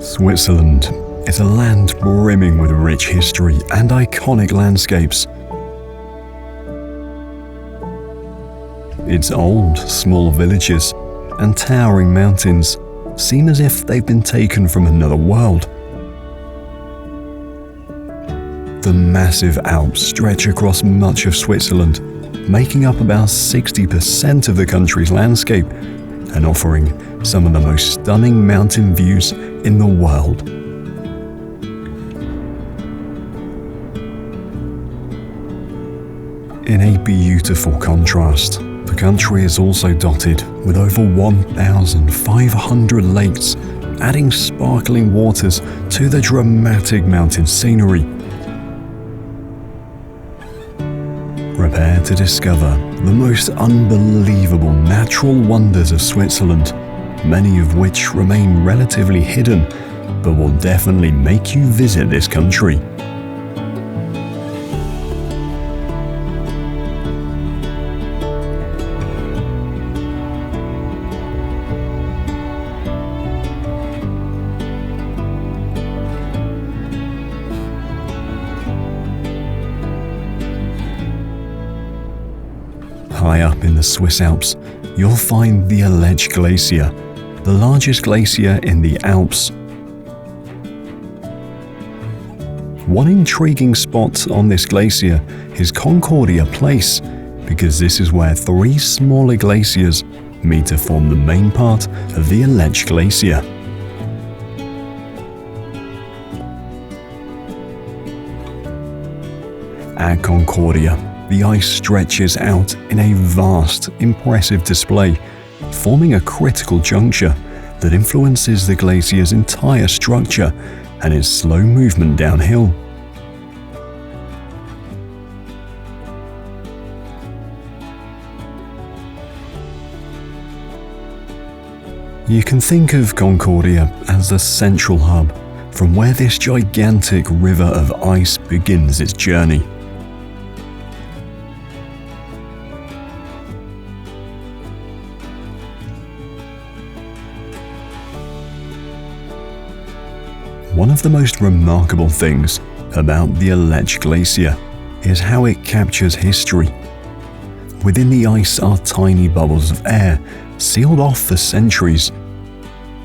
Switzerland is a land brimming with rich history and iconic landscapes. Its old, small villages and towering mountains seem as if they've been taken from another world. The massive Alps stretch across much of Switzerland, making up about 60% of the country's landscape and offering some of the most stunning mountain views in the world. In a beautiful contrast, the country is also dotted with over 1,500 lakes, adding sparkling waters to the dramatic mountain scenery. Prepare to discover the most unbelievable natural wonders of Switzerland, many of which remain relatively hidden, but will definitely make you visit this country. High up in the Swiss Alps, you'll find the Aletsch Glacier, the largest glacier in the Alps. One intriguing spot on this glacier is Concordia Place, because this is where three smaller glaciers meet to form the main part of the Aletsch Glacier. At Concordia, the ice stretches out in a vast, impressive display, forming a critical juncture that influences the glacier's entire structure and its slow movement downhill. You can think of Concordia as the central hub from where this gigantic river of ice begins its journey. One of the most remarkable things about the Aletsch Glacier is how it captures history. Within the ice are tiny bubbles of air, sealed off for centuries.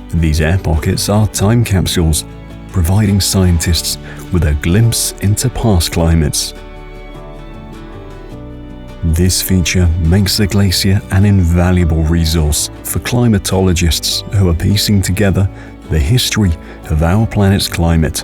These air pockets are time capsules, providing scientists with a glimpse into past climates. This feature makes the glacier an invaluable resource for climatologists who are piecing together the history of our planet's climate.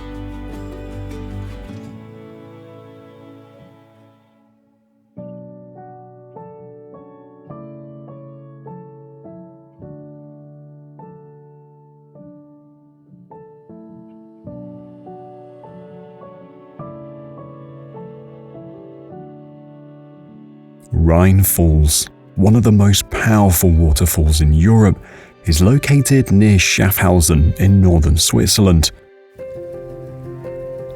Rhine Falls, one of the most powerful waterfalls in Europe, is located near Schaffhausen in northern Switzerland.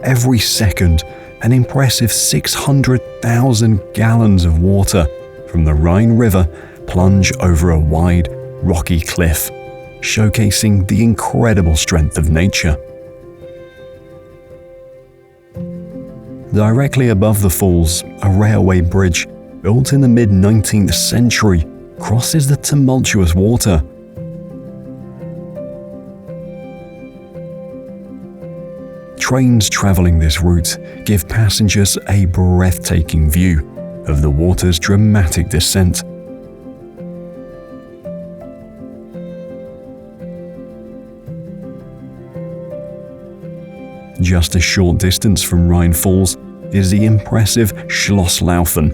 Every second, an impressive 600,000 gallons of water from the Rhine River plunge over a wide, rocky cliff, showcasing the incredible strength of nature. Directly above the falls, a railway bridge, built in the mid-19th century, crosses the tumultuous water. Trains traveling this route give passengers a breathtaking view of the water's dramatic descent. Just a short distance from Rhine Falls is the impressive Schloss Laufen.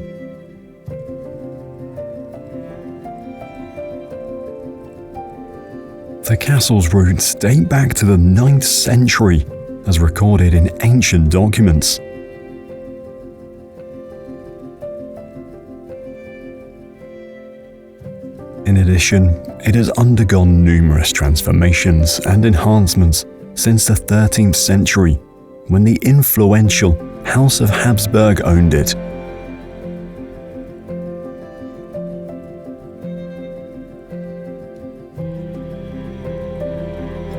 The castle's roots date back to the 9th century, as recorded in ancient documents. In addition, it has undergone numerous transformations and enhancements since the 13th century, when the influential House of Habsburg owned it.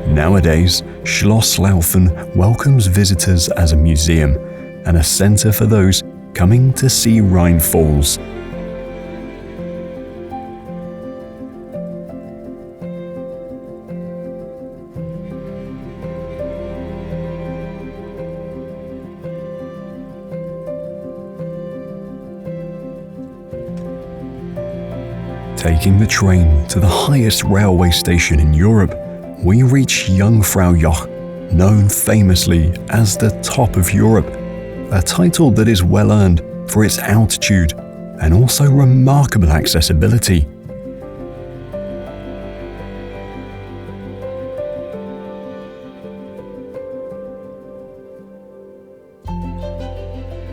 Nowadays, Schloss Laufen welcomes visitors as a museum and a center for those coming to see Rhine Falls. Taking the train to the highest railway station in Europe, we reach Jungfraujoch, known famously as the Top of Europe, a title that is well earned for its altitude and also remarkable accessibility.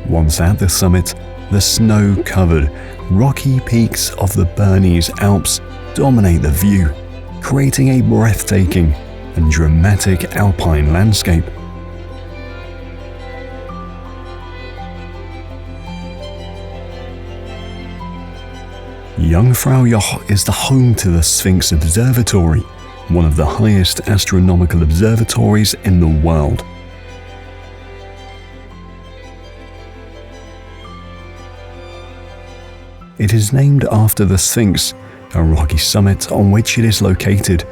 Once at the summit, the snow-covered, rocky peaks of the Bernese Alps dominate the view, creating a breathtaking and dramatic alpine landscape. Jungfraujoch is the home to the Sphinx Observatory, one of the highest astronomical observatories in the world. It is named after the Sphinx, a rocky summit on which it is located,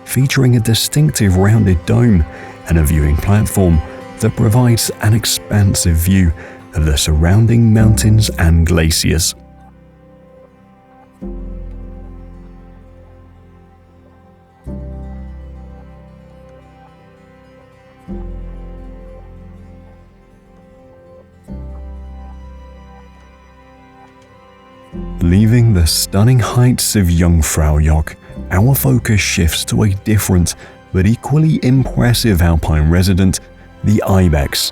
featuring a distinctive rounded dome and a viewing platform that provides an expansive view of the surrounding mountains and glaciers. Leaving the stunning heights of Jungfraujoch, our focus shifts to a different but equally impressive alpine resident, the Ibex.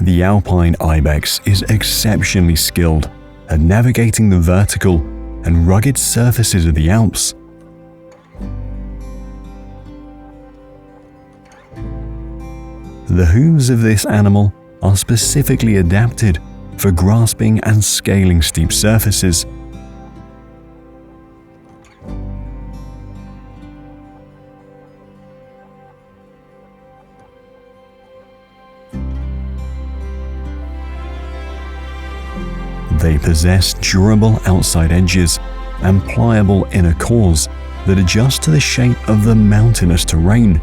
The Alpine Ibex is exceptionally skilled at navigating the vertical and rugged surfaces of the Alps. The hooves of this animal are specifically adapted for grasping and scaling steep surfaces. They possess durable outside edges and pliable inner cores that adjust to the shape of the mountainous terrain.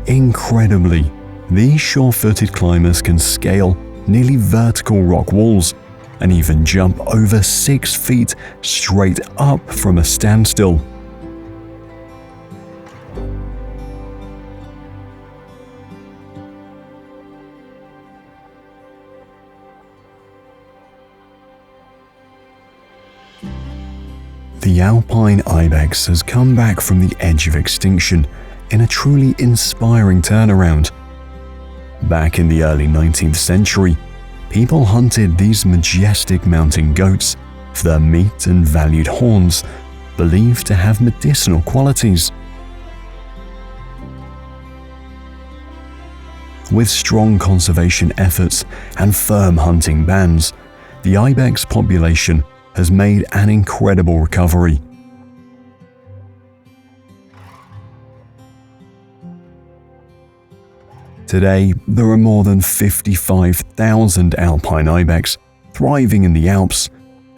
Incredibly, these sure-footed climbers can scale nearly vertical rock walls and even jump over 6 feet straight up from a standstill. The Alpine Ibex has come back from the edge of extinction in a truly inspiring turnaround. Back in the early 19th century, people hunted these majestic mountain goats for their meat and valued horns, believed to have medicinal qualities. With strong conservation efforts and firm hunting bans, the Ibex population has made an incredible recovery. Today, there are more than 55,000 Alpine Ibex thriving in the Alps,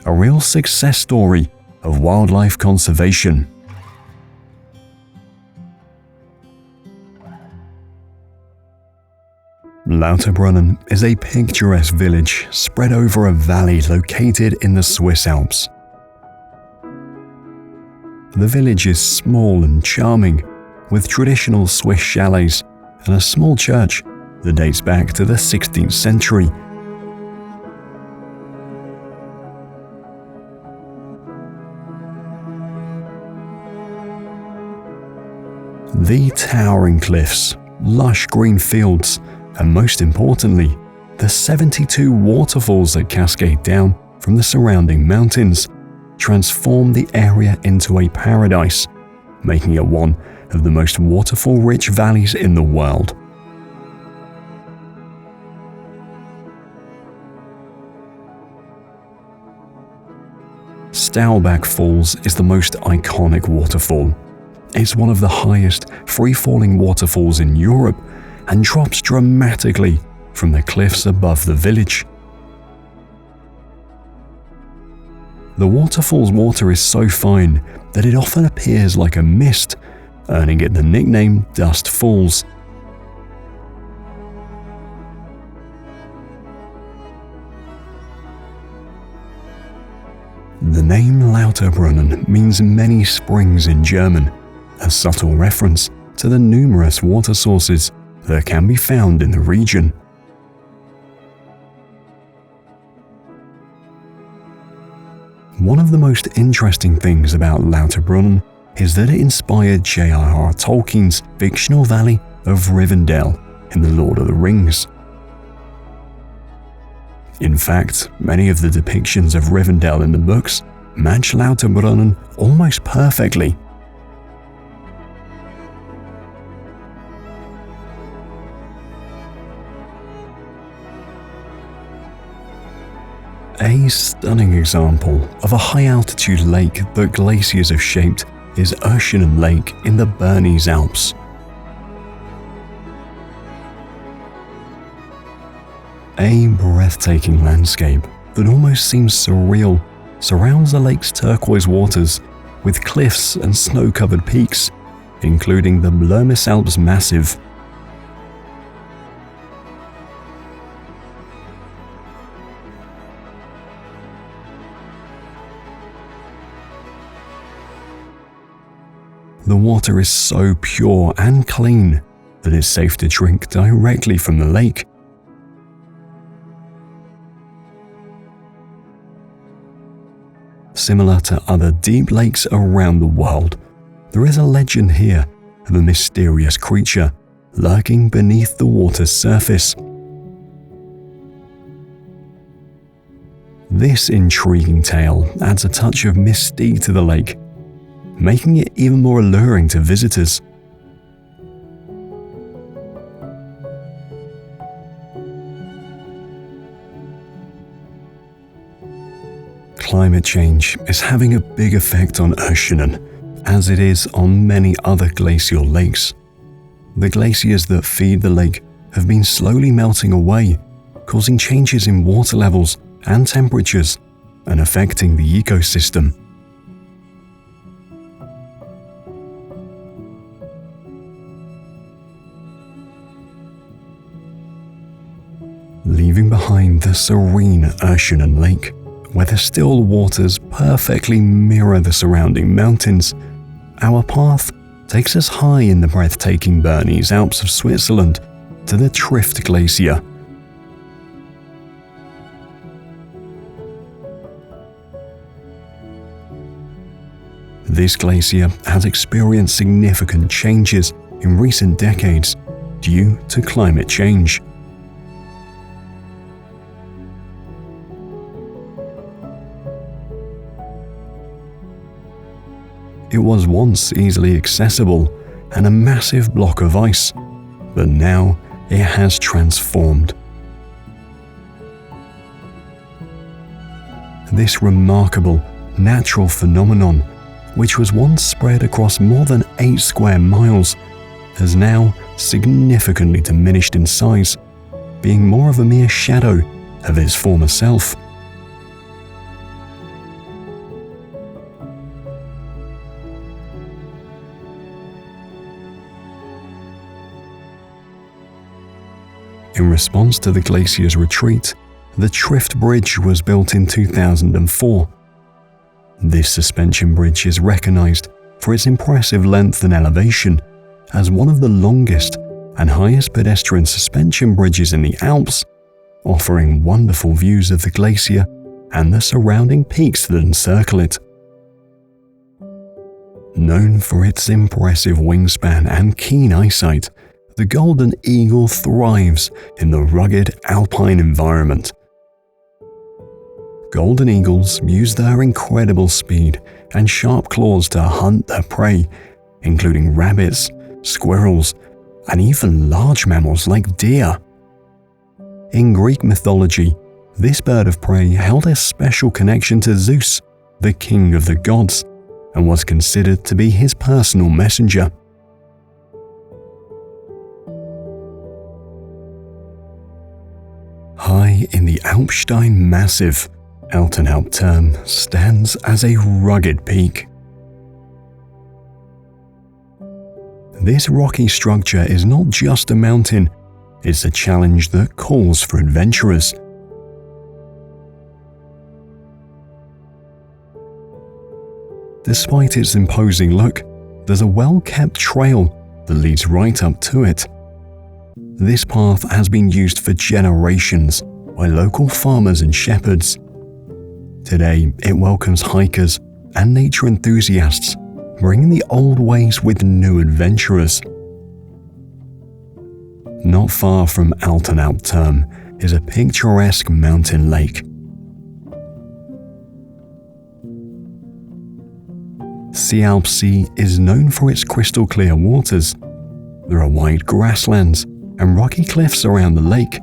a real success story of wildlife conservation. Lauterbrunnen is a picturesque village spread over a valley located in the Swiss Alps. The village is small and charming, with traditional Swiss chalets and a small church that dates back to the 16th century. The towering cliffs, lush green fields, and most importantly, the 72 waterfalls that cascade down from the surrounding mountains transformed the area into a paradise, making it one of the most waterfall-rich valleys in the world. Staubach Falls is the most iconic waterfall. It's one of the highest free-falling waterfalls in Europe and drops dramatically from the cliffs above the village. The waterfall's water is so fine that it often appears like a mist, earning it the nickname Dust Falls. The name Lauterbrunnen means many springs in German, a subtle reference to the numerous water sources that can be found in the region. One of the most interesting things about Lauterbrunnen is that it inspired J.R.R. Tolkien's fictional valley of Rivendell in The Lord of the Rings. In fact, many of the depictions of Rivendell in the books match Lauterbrunnen almost perfectly. A stunning example of a high-altitude lake that glaciers have shaped is Oeschinen Lake in the Bernese Alps. A breathtaking landscape that almost seems surreal surrounds the lake's turquoise waters with cliffs and snow-covered peaks, including the Blermis Alps Massive. The water is so pure and clean that it's safe to drink directly from the lake. Similar to other deep lakes around the world, there is a legend here of a mysterious creature lurking beneath the water's surface. This intriguing tale adds a touch of mystique to the lake, making it even more alluring to visitors. Climate change is having a big effect on Oeschinen, as it is on many other glacial lakes. The glaciers that feed the lake have been slowly melting away, causing changes in water levels and temperatures and affecting the ecosystem. Leaving behind the serene Oeschinen Lake, where the still waters perfectly mirror the surrounding mountains, our path takes us high in the breathtaking Bernese Alps of Switzerland to the Trift Glacier. This glacier has experienced significant changes in recent decades due to climate change. It was once easily accessible and a massive block of ice, but now it has transformed. This remarkable natural phenomenon, which was once spread across more than 8 square miles, has now significantly diminished in size, being more of a mere shadow of its former self. In response to the glacier's retreat, the Trift Bridge was built in 2004. This suspension bridge is recognized for its impressive length and elevation as one of the longest and highest pedestrian suspension bridges in the Alps, offering wonderful views of the glacier and the surrounding peaks that encircle it. Known for its impressive wingspan and keen eyesight, the golden eagle thrives in the rugged Alpine environment. golden eagles use their incredible speed and sharp claws to hunt their prey, including rabbits, squirrels, and even large mammals like deer. In Greek mythology, this bird of prey held a special connection to Zeus, the king of the gods, and was considered to be his personal messenger. High in the Alpstein Massif, Altenhauptturm stands as a rugged peak. This rocky structure is not just a mountain, it's a challenge that calls for adventurers. Despite its imposing look, there's a well-kept trail that leads right up to it. This path has been used for generations by local farmers and shepherds. Today, it welcomes hikers and nature enthusiasts, bringing the old ways with new adventurers. Not far from Altenhauptturm is a picturesque mountain lake. Alps Sea is known for its crystal clear waters. There are wide grasslands and rocky cliffs around the lake,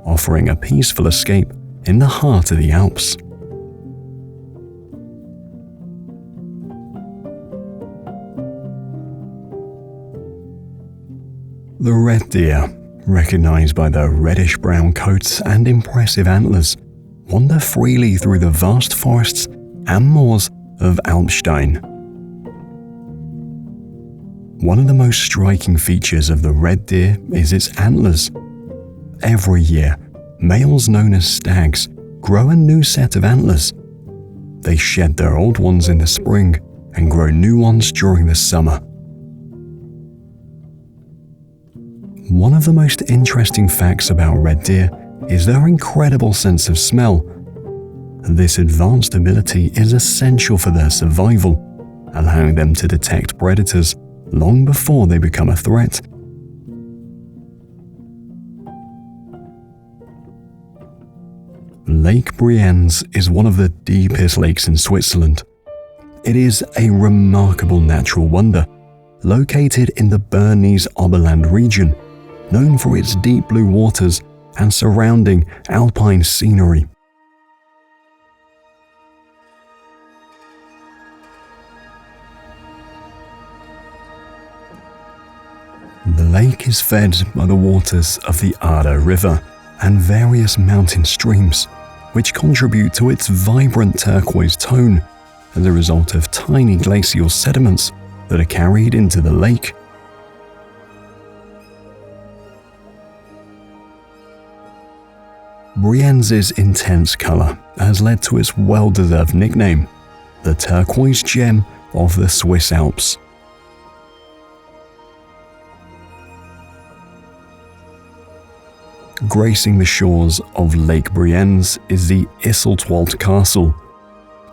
offering a peaceful escape in the heart of the Alps. The red deer, recognized by their reddish-brown coats and impressive antlers, wander freely through the vast forests and moors of Alpstein. One of the most striking features of the red deer is its antlers. Every year, males known as stags grow a new set of antlers. They shed their old ones in the spring and grow new ones during the summer. One of the most interesting facts about red deer is their incredible sense of smell. This advanced ability is essential for their survival, allowing them to detect predators long before they become a threat. Lake Brienz is one of the deepest lakes in Switzerland. It is a remarkable natural wonder, located in the Bernese Oberland region, known for its deep blue waters and surrounding alpine scenery. The lake is fed by the waters of the Ader River and various mountain streams, which contribute to its vibrant turquoise tone as a result of tiny glacial sediments that are carried into the lake. Brienz's intense color has led to its well-deserved nickname, the turquoise gem of the Swiss Alps. Gracing the shores of Lake Brienz is the Isseltwald Castle.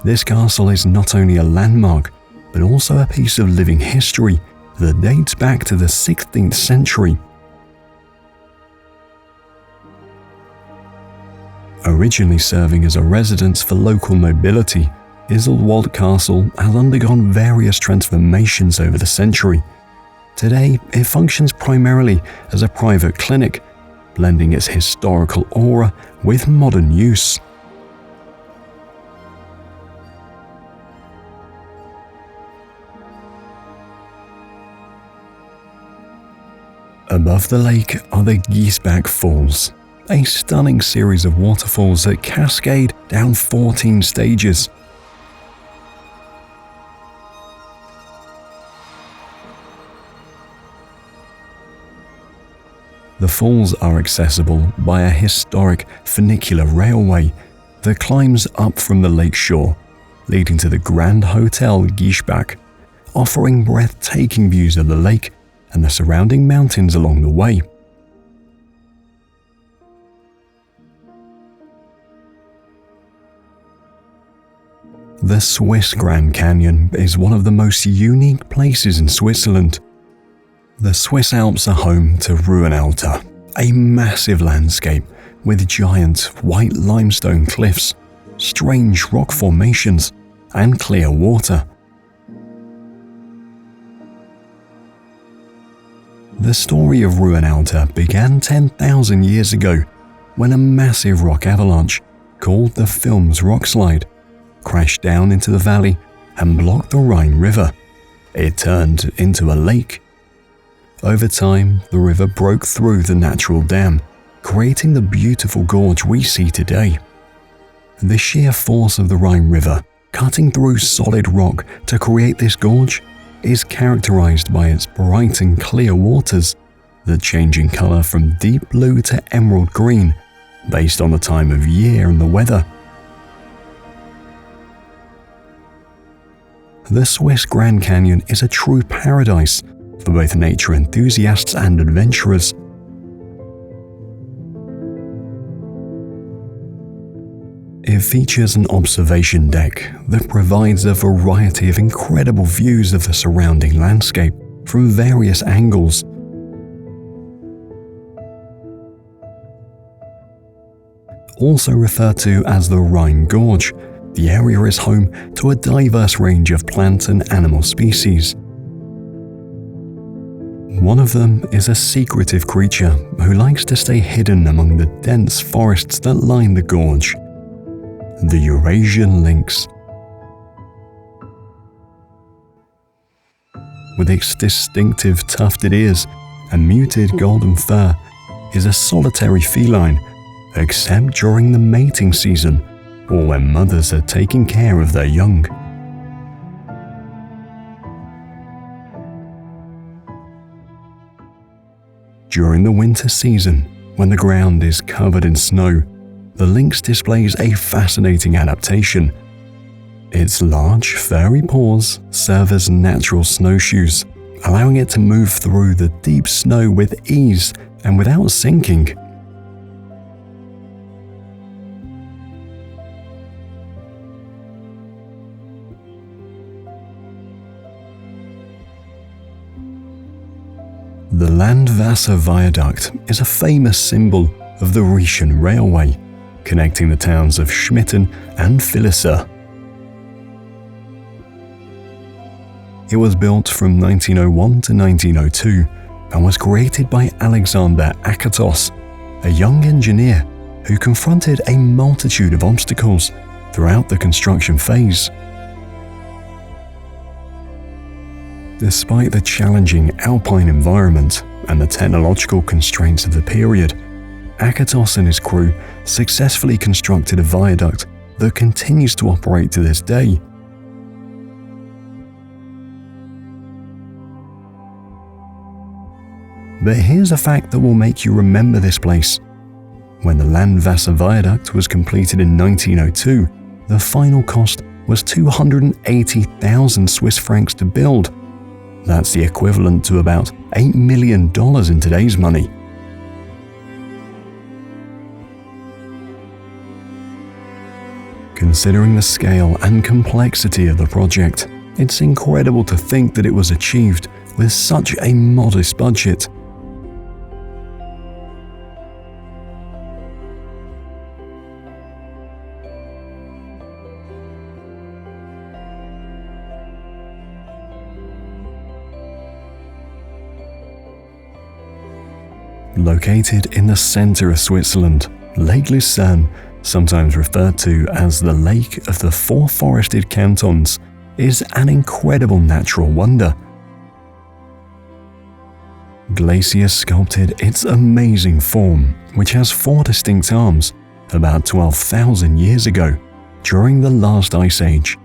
This castle is not only a landmark, but also a piece of living history that dates back to the 16th century. Originally serving as a residence for local nobility, Isseltwald Castle has undergone various transformations over the century. Today, it functions primarily as a private clinic, blending its historical aura with modern use. Above the lake are the Giesbach Falls, a stunning series of waterfalls that cascade down 14 stages. The falls are accessible by a historic funicular railway that climbs up from the lake shore, leading to the Grand Hotel Giesbach, offering breathtaking views of the lake and the surrounding mountains along the way. The Swiss Grand Canyon is one of the most unique places in Switzerland. The Swiss Alps are home to Rheinalter, a massive landscape with giant white limestone cliffs, strange rock formations, and clear water. The story of Rhine began 10,000 years ago when a massive rock avalanche, called the Films rockslide, crashed down into the valley and blocked the Rhine River. It turned into a lake. Over time, the river broke through the natural dam, creating the beautiful gorge we see today. The sheer force of the Rhine River, cutting through solid rock to create this gorge, is characterized by its bright and clear waters that change in color from deep blue to emerald green based on the time of year and the weather. The Swiss Grand Canyon is a true paradise for both nature enthusiasts and adventurers. It features an observation deck that provides a variety of incredible views of the surrounding landscape from various angles. Also referred to as the Rhine Gorge, the area is home to a diverse range of plant and animal species. One of them is a secretive creature who likes to stay hidden among the dense forests that line the gorge: the Eurasian lynx. With its distinctive tufted ears and muted golden fur, is a solitary feline, except during the mating season or when mothers are taking care of their young. During the winter season, when the ground is covered in snow, the lynx displays a fascinating adaptation. Its large, furry paws serve as natural snowshoes, allowing it to move through the deep snow with ease and without sinking. The Landwasser Viaduct is a famous symbol of the Rhine Railway, connecting the towns of Schmitten and Vultures. It was built from 1901 to 1902 and was created by Alexander Akatos, a young engineer who confronted a multitude of obstacles throughout the construction phase. Despite the challenging Alpine environment and the technological constraints of the period, Akatos and his crew successfully constructed a viaduct that continues to operate to this day. But here's a fact that will make you remember this place. When the Landwasser Viaduct was completed in 1902, the final cost was 280,000 Swiss francs to build. That's the equivalent to about $8 million in today's money. Considering the scale and complexity of the project, it's incredible to think that it was achieved with such a modest budget. Located in the center of Switzerland, Lake Lucerne, sometimes referred to as the Lake of the Four Forested Cantons, is an incredible natural wonder. Glacier sculpted its amazing form, which has 4 distinct arms, about 12,000 years ago, during the last ice age.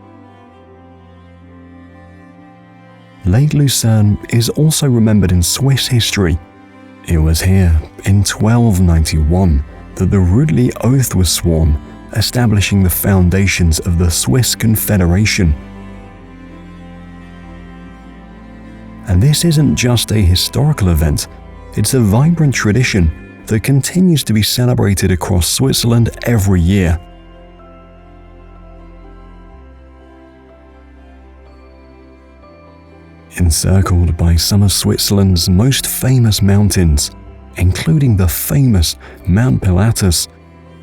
Lake Lucerne is also remembered in Swiss history. It was here, in 1291, that the Rudely Oath was sworn, establishing the foundations of the Swiss Confederation. And this isn't just a historical event, it's a vibrant tradition that continues to be celebrated across Switzerland every year. Encircled by some of Switzerland's most famous mountains, including the famous Mount Pilatus,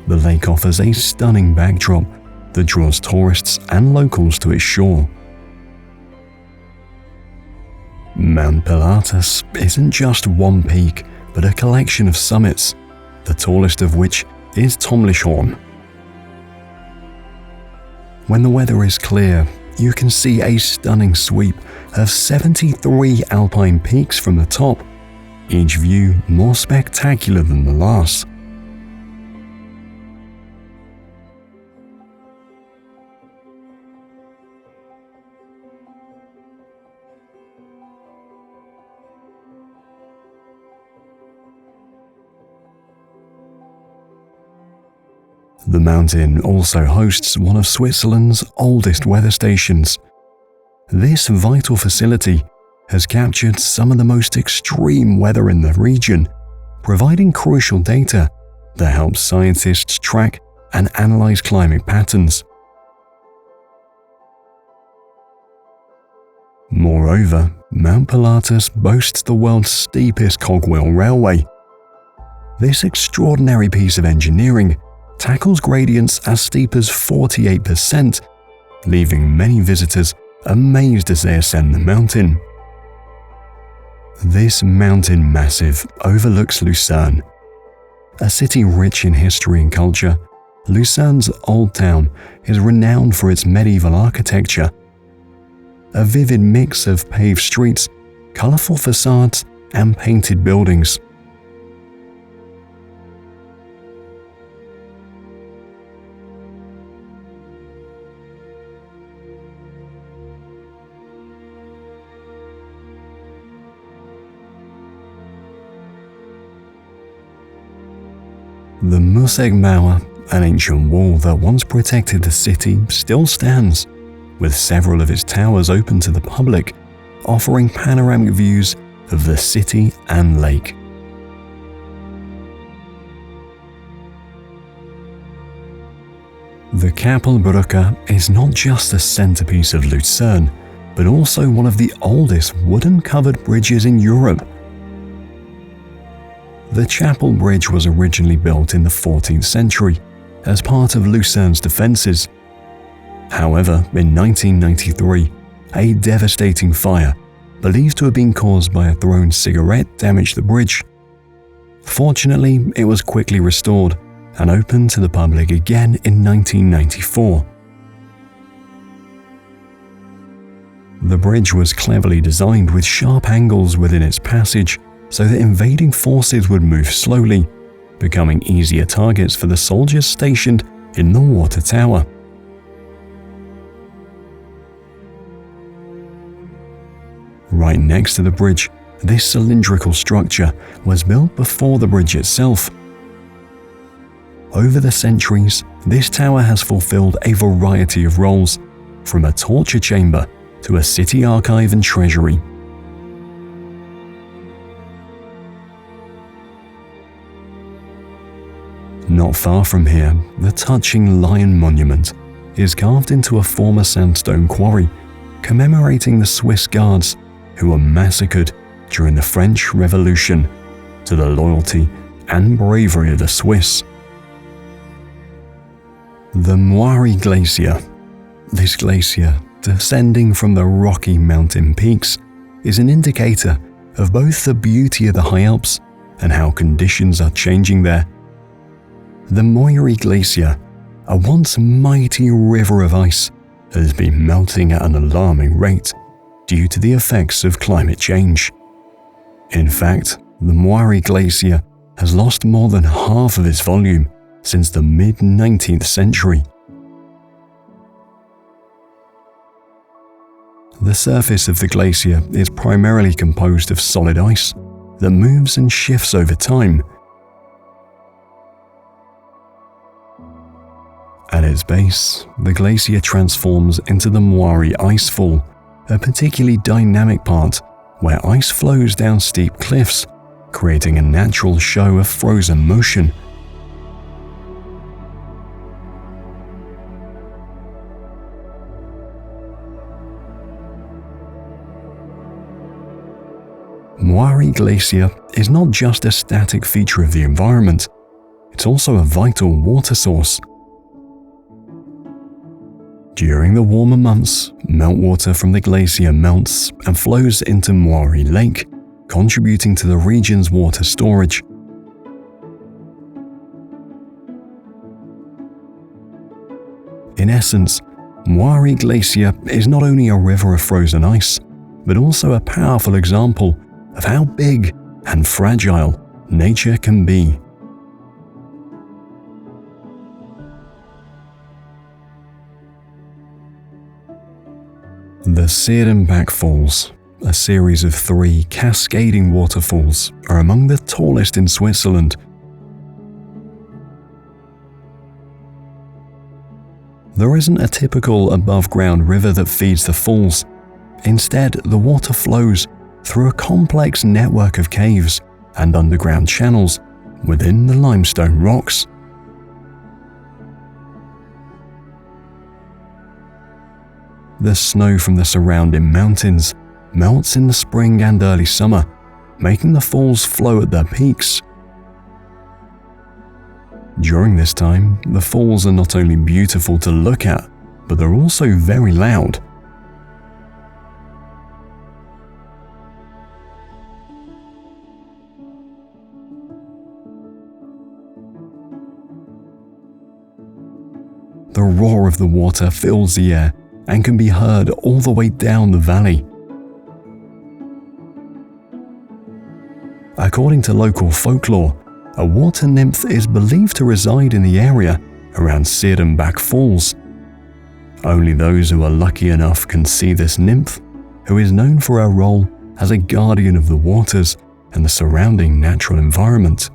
the lake offers a stunning backdrop that draws tourists and locals to its shore. Mount Pilatus isn't just one peak, but a collection of summits, the tallest of which is Tomlichhorn. When the weather is clear, you can see a stunning sweep of 73 alpine peaks from the top, each view more spectacular than the last. The mountain also hosts one of Switzerland's oldest weather stations. This vital facility has captured some of the most extreme weather in the region, providing crucial data that helps scientists track and analyze climate patterns. Moreover, Mount Pilatus boasts the world's steepest cogwheel railway. This extraordinary piece of engineering tackles gradients as steep as 48%, leaving many visitors amazed as they ascend the mountain. This mountain massive overlooks Lucerne. A city rich in history and culture, Lucerne's Old Town is renowned for its medieval architecture. A vivid mix of paved streets, colorful facades, and painted buildings. The Museegmauer, an ancient wall that once protected the city, still stands, with several of its towers open to the public, offering panoramic views of the city and lake. The Kapellbrücke is not just the centerpiece of Lucerne, but also one of the oldest wooden-covered bridges in Europe. The Chapel Bridge was originally built in the 14th century as part of Lucerne's defenses. However, in 1993, a devastating fire, believed to have been caused by a thrown cigarette, damaged the bridge. Fortunately, it was quickly restored and opened to the public again in 1994. The bridge was cleverly designed with sharp angles within its passage, so that invading forces would move slowly, becoming easier targets for the soldiers stationed in the water tower. Right next to the bridge, this cylindrical structure was built before the bridge itself. Over the centuries, this tower has fulfilled a variety of roles, from a torture chamber to a city archive and treasury. Not far from here, the touching lion monument is carved into a former sandstone quarry, commemorating the Swiss guards who were massacred during the French Revolution, to the loyalty and bravery of the Swiss. The Moiri Glacier. This glacier, descending from the rocky mountain peaks, is an indicator of both the beauty of the High Alps and how conditions are changing there. The Moiri Glacier, a once mighty river of ice, has been melting at an alarming rate due to the effects of climate change. In fact, the Moiri Glacier has lost more than half of its volume since the mid-19th century. The surface of the glacier is primarily composed of solid ice that moves and shifts over time. At its base, the glacier transforms into the Moiri Icefall, a particularly dynamic part where ice flows down steep cliffs, creating a natural show of frozen motion. Moiri Glacier is not just a static feature of the environment, it's also a vital water source. During the warmer months, meltwater from the glacier melts and flows into Moiré Lake, contributing to the region's water storage. In essence, Moiré Glacier is not only a river of frozen ice, but also a powerful example of how big and fragile nature can be. The Seerenbach Falls, a series of 3 cascading waterfalls, are among the tallest in Switzerland. There isn't a typical above-ground river that feeds the falls. Instead, the water flows through a complex network of caves and underground channels within the limestone rocks. The snow from the surrounding mountains melts in the spring and early summer, making the falls flow at their peaks. During this time, the falls are not only beautiful to look at, but they're also very loud. The roar of the water fills the air and can be heard all the way down the valley. According to local folklore, a water nymph is believed to reside in the area around Seerenbach Falls. Only those who are lucky enough can see this nymph, who is known for her role as a guardian of the waters and the surrounding natural environment.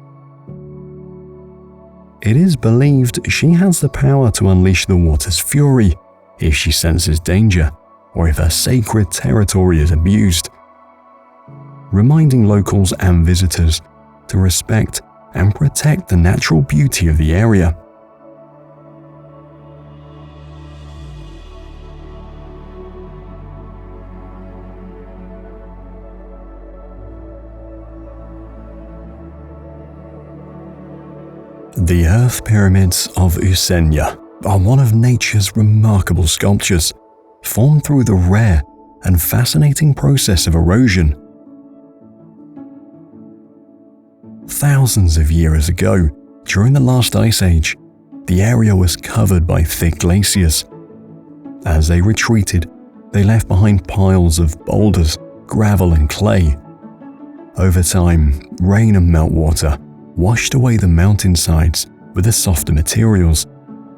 It is believed she has the power to unleash the water's fury if she senses danger or if her sacred territory is abused, reminding locals and visitors to respect and protect the natural beauty of the area. The Earth Pyramids of Euseigne are one of nature's remarkable sculptures, formed through the rare and fascinating process of erosion. Thousands of years ago, during the last ice age, the area was covered by thick glaciers. As they retreated, they left behind piles of boulders, gravel and clay. Over time, rain and meltwater washed away the mountainsides with the softer materials,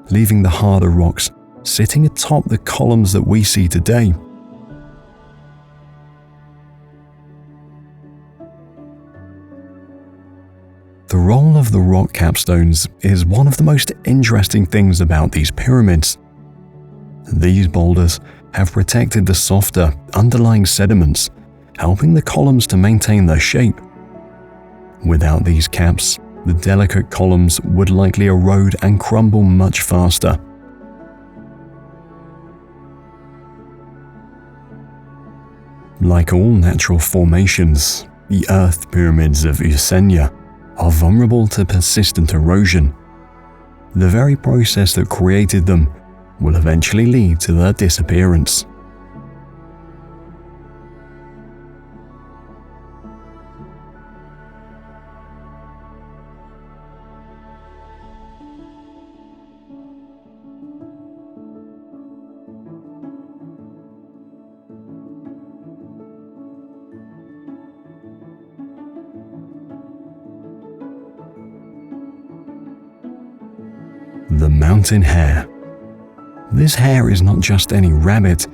leaving the harder rocks sitting atop the columns that we see today. The role of the rock capstones is one of the most interesting things about these pyramids. These boulders have protected the softer, underlying sediments, helping the columns to maintain their shape. Without these caps, the delicate columns would likely erode and crumble much faster. Like all natural formations, the earth pyramids of Euseigne are vulnerable to persistent erosion. The very process that created them will eventually lead to their disappearance. The mountain hare. This hare is not just any rabbit,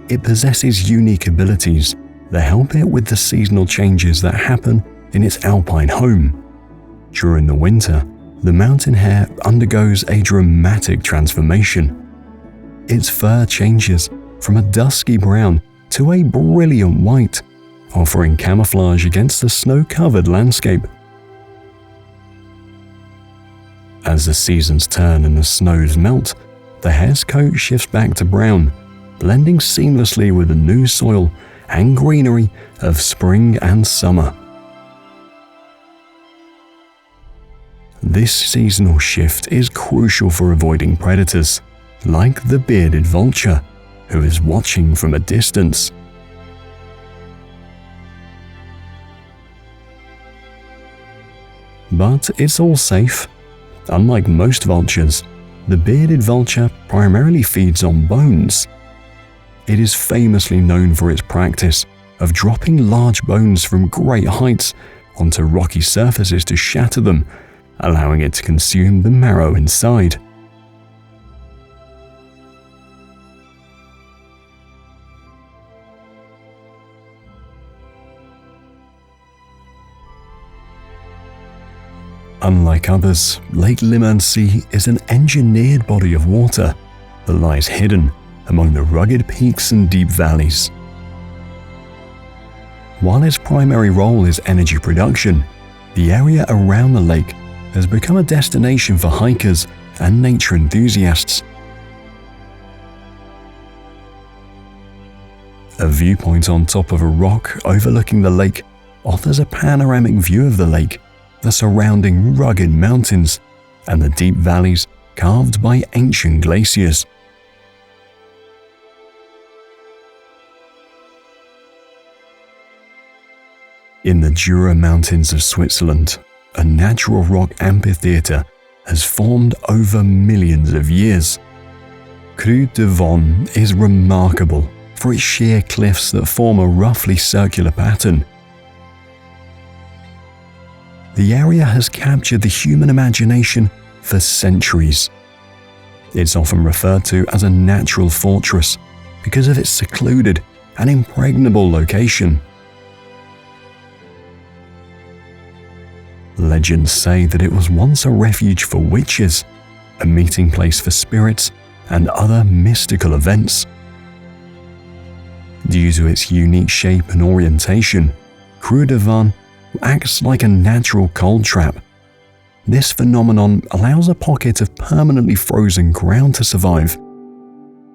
it possesses unique abilities that help it with the seasonal changes that happen in its alpine home. During the winter, the mountain hare undergoes a dramatic transformation. Its fur changes from a dusky brown to a brilliant white, offering camouflage against the snow-covered landscape. As the seasons turn and the snows melt, the hare's coat shifts back to brown, blending seamlessly with the new soil and greenery of spring and summer. This seasonal shift is crucial for avoiding predators, like the bearded vulture, who is watching from a distance. But it's all safe. Unlike most vultures, the bearded vulture primarily feeds on bones. It is famously known for its practice of dropping large bones from great heights onto rocky surfaces to shatter them, allowing it to consume the marrow inside. Unlike others, Lake Limansea is an engineered body of water that lies hidden among the rugged peaks and deep valleys. While its primary role is energy production, the area around the lake has become a destination for hikers and nature enthusiasts. A viewpoint on top of a rock overlooking the lake offers a panoramic view of the lake, the surrounding rugged mountains, and the deep valleys carved by ancient glaciers. In the Jura Mountains of Switzerland, a natural rock amphitheater has formed over millions of years. Creux de Von is remarkable for its sheer cliffs that form a roughly circular pattern. The area has captured the human imagination for centuries. It's often referred to as a natural fortress because of its secluded and impregnable location. Legends say that it was once a refuge for witches, a meeting place for spirits and other mystical events. Due to its unique shape and orientation, Creux de Von acts like a natural cold trap. This phenomenon allows a pocket of permanently frozen ground to survive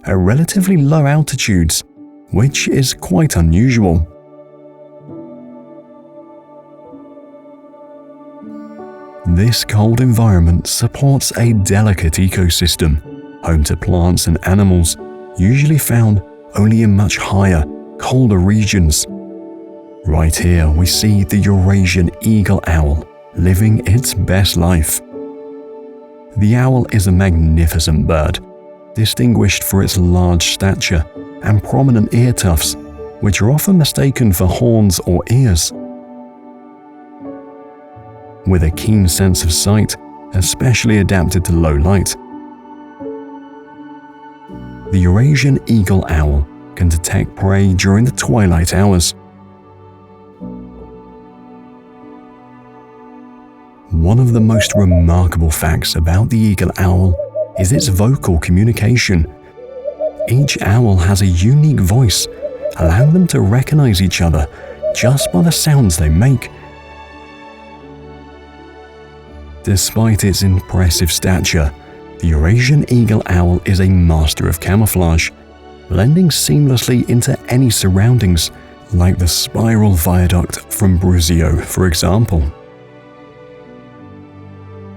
at relatively low altitudes, which is quite unusual. This cold environment supports a delicate ecosystem, home to plants and animals usually found only in much higher, colder regions. Right here we see the Eurasian eagle owl living its best life. The owl is a magnificent bird, distinguished for its large stature and prominent ear tufts, which are often mistaken for horns or ears. With a keen sense of sight, especially adapted to low light, the Eurasian eagle owl can detect prey during the twilight hours. One of the most remarkable facts about the eagle owl is its vocal communication. Each owl has a unique voice, allowing them to recognize each other just by the sounds they make. Despite its impressive stature, the Eurasian eagle owl is a master of camouflage, blending seamlessly into any surroundings, like the spiral viaduct from Bruzio, for example.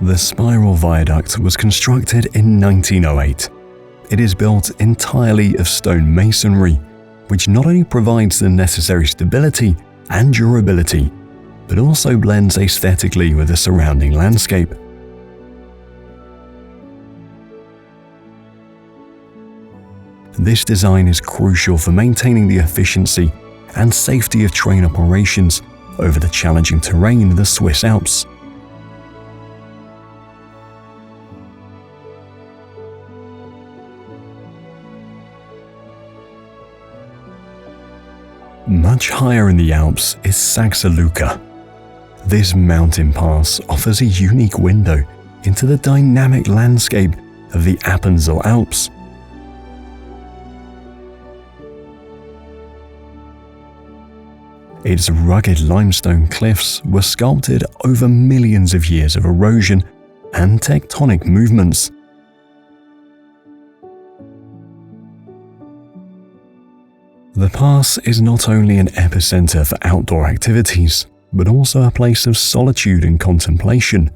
The spiral viaduct was constructed in 1908. It is built entirely of stone masonry, which not only provides the necessary stability and durability, but also blends aesthetically with the surrounding landscape. This design is crucial for maintaining the efficiency and safety of train operations over the challenging terrain of the Swiss Alps. Much higher in the Alps is Saxe-Lucke. This mountain pass offers a unique window into the dynamic landscape of the Appenzell Alps. Its rugged limestone cliffs were sculpted over millions of years of erosion and tectonic movements. The pass is not only an epicenter for outdoor activities, but also a place of solitude and contemplation.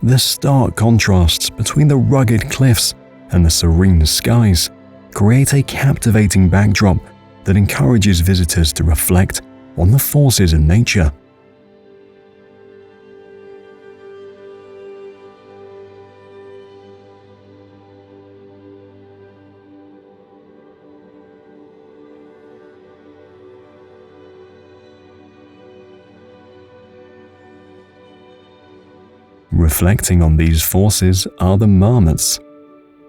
The stark contrasts between the rugged cliffs and the serene skies create a captivating backdrop that encourages visitors to reflect on the forces in nature. Reflecting on these forces are the marmots.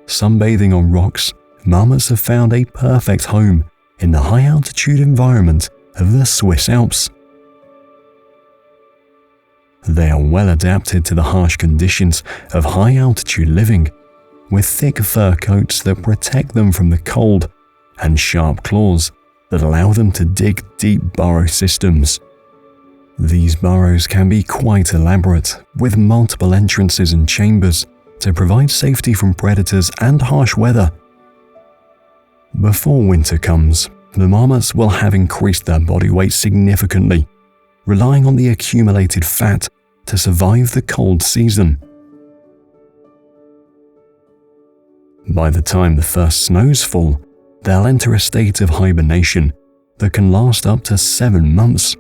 Sunbathing on rocks, marmots have found a perfect home in the high-altitude environment of the Swiss Alps. They are well adapted to the harsh conditions of high-altitude living, with thick fur coats that protect them from the cold and sharp claws that allow them to dig deep burrow systems. These burrows can be quite elaborate, with multiple entrances and chambers to provide safety from predators and harsh weather. Before winter comes, the marmots will have increased their body weight significantly, relying on the accumulated fat to survive the cold season. By the time the first snows fall, they'll enter a state of hibernation that can last up to 7 months.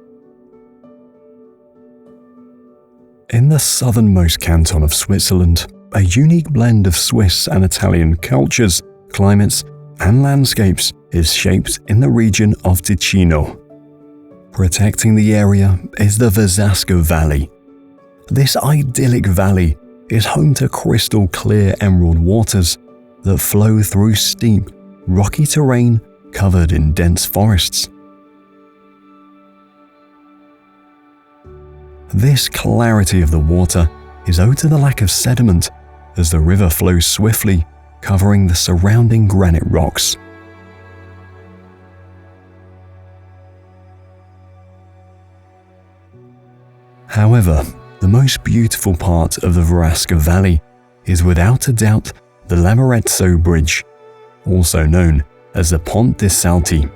In the southernmost canton of Switzerland, a unique blend of Swiss and Italian cultures, climates, and landscapes is shaped in the region of Ticino. Protecting the area is the Versasco Valley. This idyllic valley is home to crystal clear emerald waters that flow through steep, rocky terrain covered in dense forests. This clarity of the water is owed to the lack of sediment as the river flows swiftly, covering the surrounding granite rocks. However, the most beautiful part of the Versasco Valley is without a doubt the Lavaretto Bridge, also known as the Pont de Salti.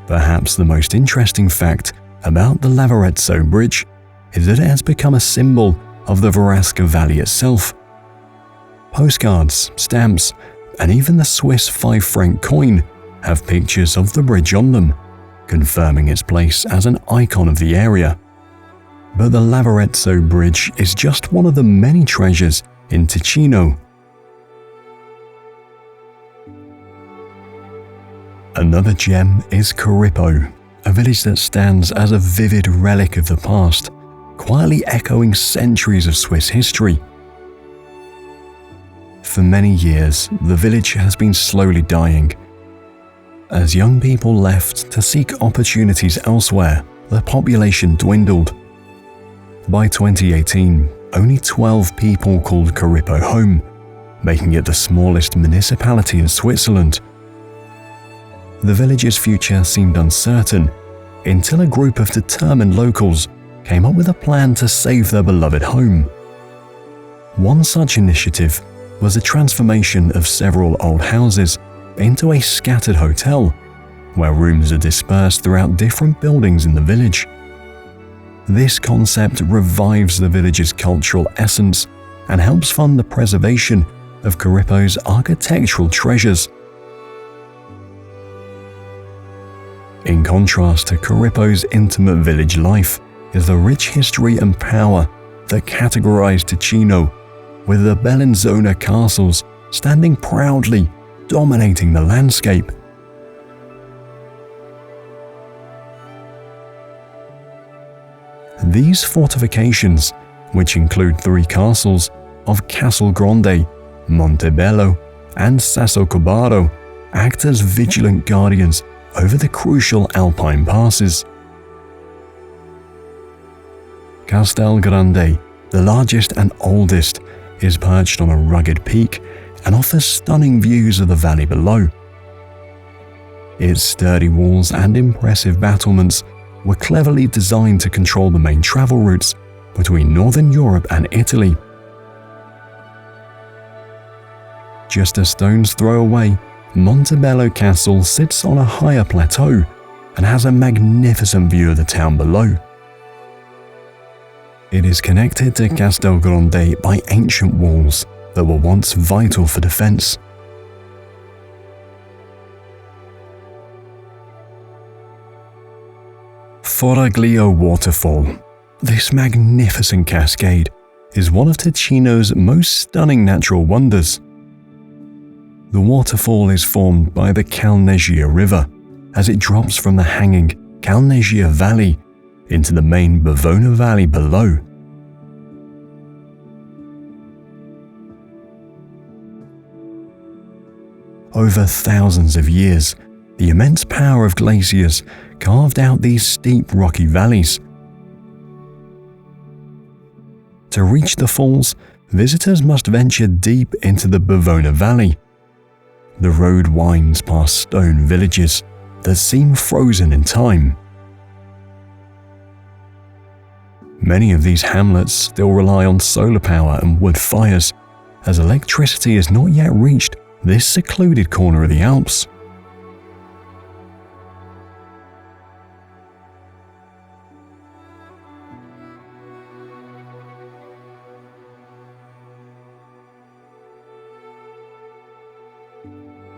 Perhaps the most interesting fact about the Lavaretto Bridge is that it has become a symbol of the Versasco Valley itself. Postcards, stamps, and even the Swiss 5-franc coin have pictures of the bridge on them, confirming its place as an icon of the area. But the Lavaretto Bridge is just one of the many treasures in Ticino. Another gem is Corippo, a village that stands as a vivid relic of the past, quietly echoing centuries of Swiss history. For many years, the village has been slowly dying. As young people left to seek opportunities elsewhere, the population dwindled. By 2018, only 12 people called Corippo home, making it the smallest municipality in Switzerland. The village's future seemed uncertain until a group of determined locals came up with a plan to save their beloved home. One such initiative was the transformation of several old houses into a scattered hotel, where rooms are dispersed throughout different buildings in the village. This concept revives the village's cultural essence and helps fund the preservation of Corippo's architectural treasures. In contrast to Corippo's intimate village life is the rich history and power that categorize Ticino, with the Bellinzona castles standing proudly, dominating the landscape. These fortifications, which include 3 castles of Castel Grande, Montebello, and Sassocobardo, act as vigilant guardians over the crucial Alpine passes. Castel Grande, the largest and oldest, is perched on a rugged peak and offers stunning views of the valley below. Its sturdy walls and impressive battlements were cleverly designed to control the main travel routes between northern Europe and Italy. Just a stone's throw away, Montebello Castle sits on a higher plateau and has a magnificent view of the town below. It is connected to Castel Grande by ancient walls that were once vital for defense. Foraglio Waterfall. This magnificent cascade is one of Ticino's most stunning natural wonders. The waterfall is formed by the Calnegia River as it drops from the hanging Calnegia Valley into the main Bavona Valley below. Over thousands of years, the immense power of glaciers carved out these steep rocky valleys. To reach the falls, visitors must venture deep into the Bavona Valley. The road winds past stone villages that seem frozen in time. Many of these hamlets still rely on solar power and wood fires, as electricity has not yet reached this secluded corner of the Alps.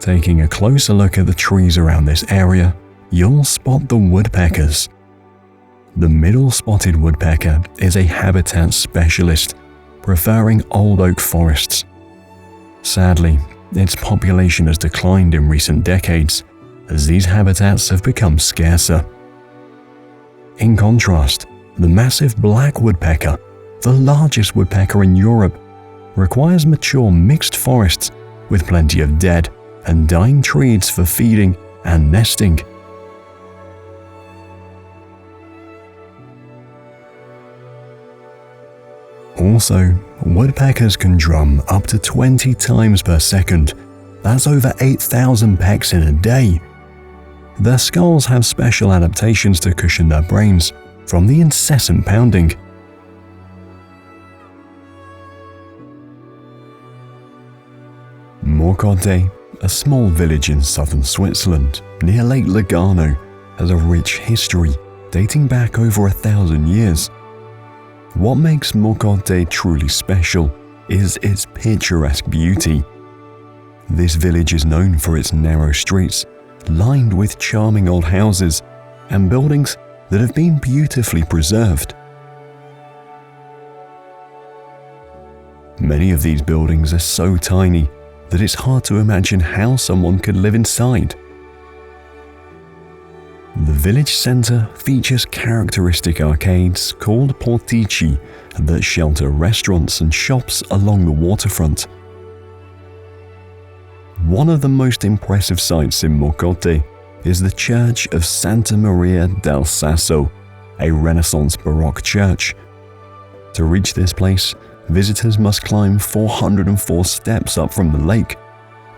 Taking a closer look at the trees around this area, you'll spot the woodpeckers. The middle spotted woodpecker is a habitat specialist, preferring old oak forests. Sadly, its population has declined in recent decades, as these habitats have become scarcer. In contrast, the massive black woodpecker, the largest woodpecker in Europe, requires mature mixed forests with plenty of dead and dying trees for feeding and nesting. Also, woodpeckers can drum up to 20 times per second. That's over 8,000 pecks in a day. Their skulls have special adaptations to cushion their brains from the incessant pounding. Morteratsch, a small village in southern Switzerland near Lake Lugano, has a rich history dating back over 1,000 years. What makes Morteratsch truly special is its picturesque beauty. This village is known for its narrow streets, lined with charming old houses and buildings that have been beautifully preserved. Many of these buildings are so tiny that it's hard to imagine how someone could live inside. The village centre features characteristic arcades called portici that shelter restaurants and shops along the waterfront. One of the most impressive sights in Morteratsch is the Church of Santa Maria del Sasso, a Renaissance Baroque church. To reach this place, visitors must climb 404 steps up from the lake,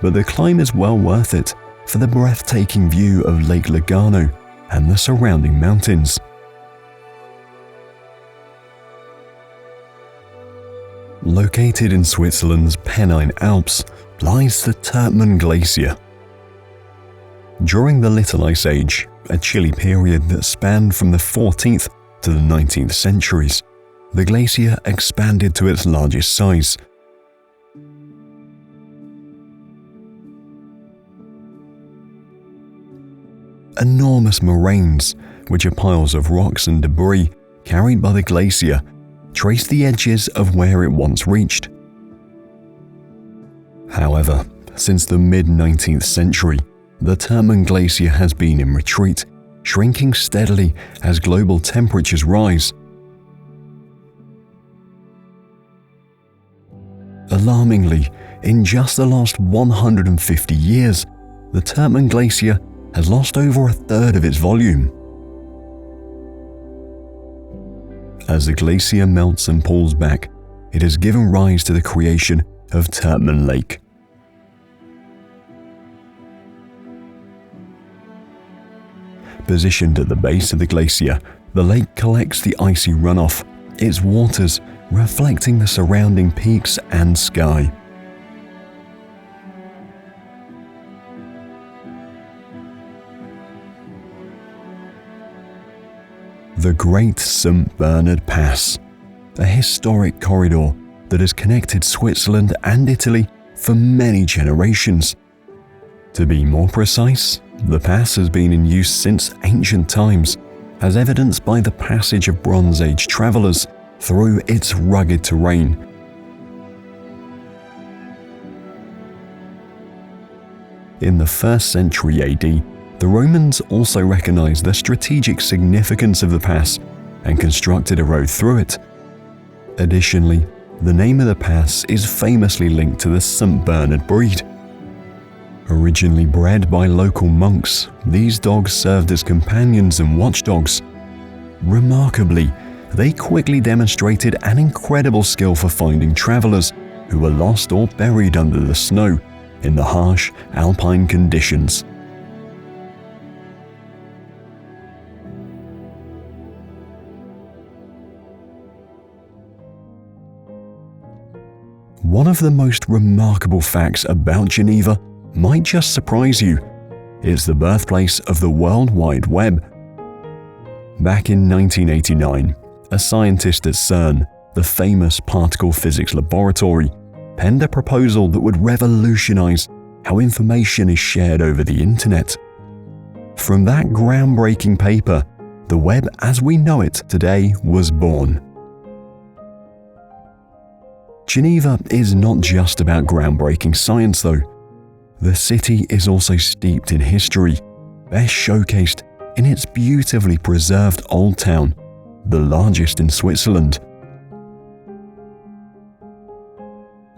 but the climb is well worth it for the breathtaking view of Lake Lugano and the surrounding mountains. Located in Switzerland's Pennine Alps lies the Turkmen Glacier. During the Little Ice Age, a chilly period that spanned from the 14th to the 19th centuries, the glacier expanded to its largest size. Enormous moraines, which are piles of rocks and debris carried by the glacier, trace the edges of where it once reached. However, since the mid-19th century, the Turkmen Glacier has been in retreat, shrinking steadily as global temperatures rise. Alarmingly, in just the last 150 years, the Turkmen Glacier has lost over a third of its volume. As the glacier melts and pulls back, it has given rise to the creation of Turkmen Lake. Positioned at the base of the glacier, the lake collects the icy runoff, its waters reflecting the surrounding peaks and sky. The Great St. Bernard Pass, a historic corridor that has connected Switzerland and Italy for many generations. To be more precise, the pass has been in use since ancient times, as evidenced by the passage of Bronze Age travelers through its rugged terrain. In the 1st century AD, the Romans also recognized the strategic significance of the pass and constructed a road through it. Additionally, the name of the pass is famously linked to the St. Bernard breed. Originally bred by local monks, these dogs served as companions and watchdogs. Remarkably, they quickly demonstrated an incredible skill for finding travelers who were lost or buried under the snow in the harsh Alpine conditions. One of the most remarkable facts about Geneva might just surprise you. It's the birthplace of the World Wide Web. Back in 1989, a scientist at CERN, the famous particle physics laboratory, penned a proposal that would revolutionize how information is shared over the internet. From that groundbreaking paper, the web as we know it today was born. Geneva is not just about groundbreaking science though. The city is also steeped in history, best showcased in its beautifully preserved Old Town, the largest in Switzerland.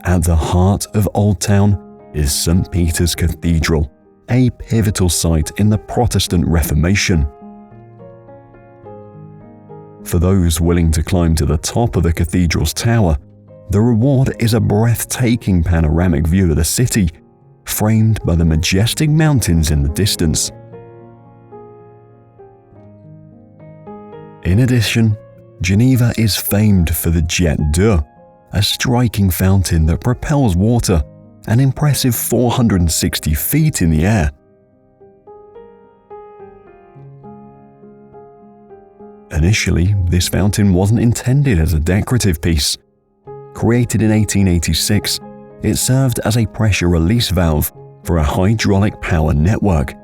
At the heart of Old Town is St. Peter's Cathedral, a pivotal site in the Protestant Reformation. For those willing to climb to the top of the cathedral's tower, the reward is a breathtaking panoramic view of the city, framed by the majestic mountains in the distance. In addition, Geneva is famed for the Jet d'Eau, a striking fountain that propels water an impressive 460 feet in the air. Initially, this fountain wasn't intended as a decorative piece. Created in 1886, it served as a pressure release valve for a hydraulic power network.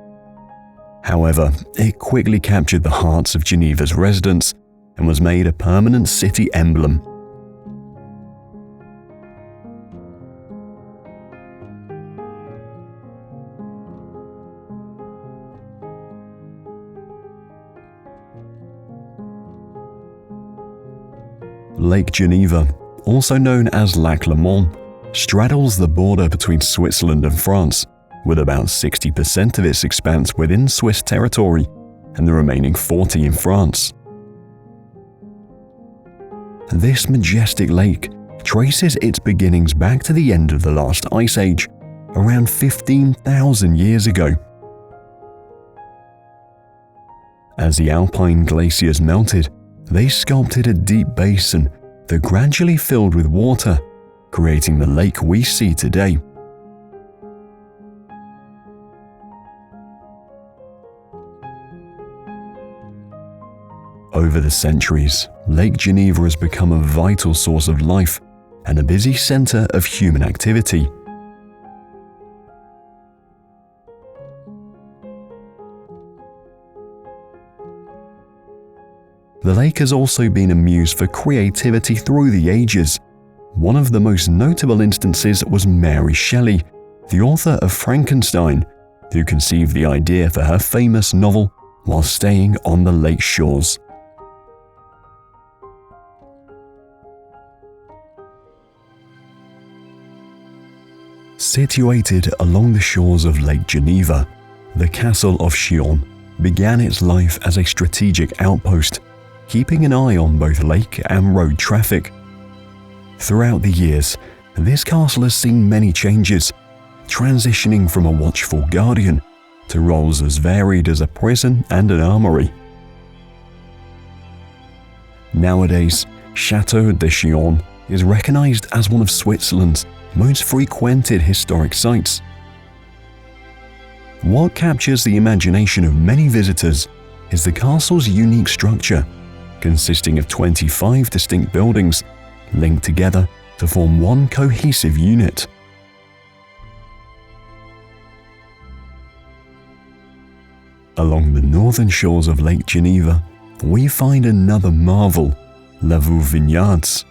However, it quickly captured the hearts of Geneva's residents and was made a permanent city emblem. Lake Geneva, also known as Lac Léman, straddles the border between Switzerland and France, with about 60% of its expanse within Swiss territory and the remaining 40% in France. This majestic lake traces its beginnings back to the end of the last ice age, around 15,000 years ago. As the Alpine glaciers melted, they sculpted a deep basin that gradually filled with water, creating the lake we see today. Over the centuries, Lake Geneva has become a vital source of life and a busy center of human activity. The lake has also been a muse for creativity through the ages. One of the most notable instances was Mary Shelley, the author of Frankenstein, who conceived the idea for her famous novel while staying on the lake shores. Situated along the shores of Lake Geneva, the Castle of Chillon began its life as a strategic outpost, keeping an eye on both lake and road traffic. Throughout the years, this castle has seen many changes, transitioning from a watchful guardian to roles as varied as a prison and an armory. Nowadays, Château de Chillon is recognized as one of Switzerland's most frequented historic sites. What captures the imagination of many visitors is the castle's unique structure, consisting of 25 distinct buildings linked together to form one cohesive unit. Along the northern shores of Lake Geneva, we find another marvel, Lavaux Vineyards.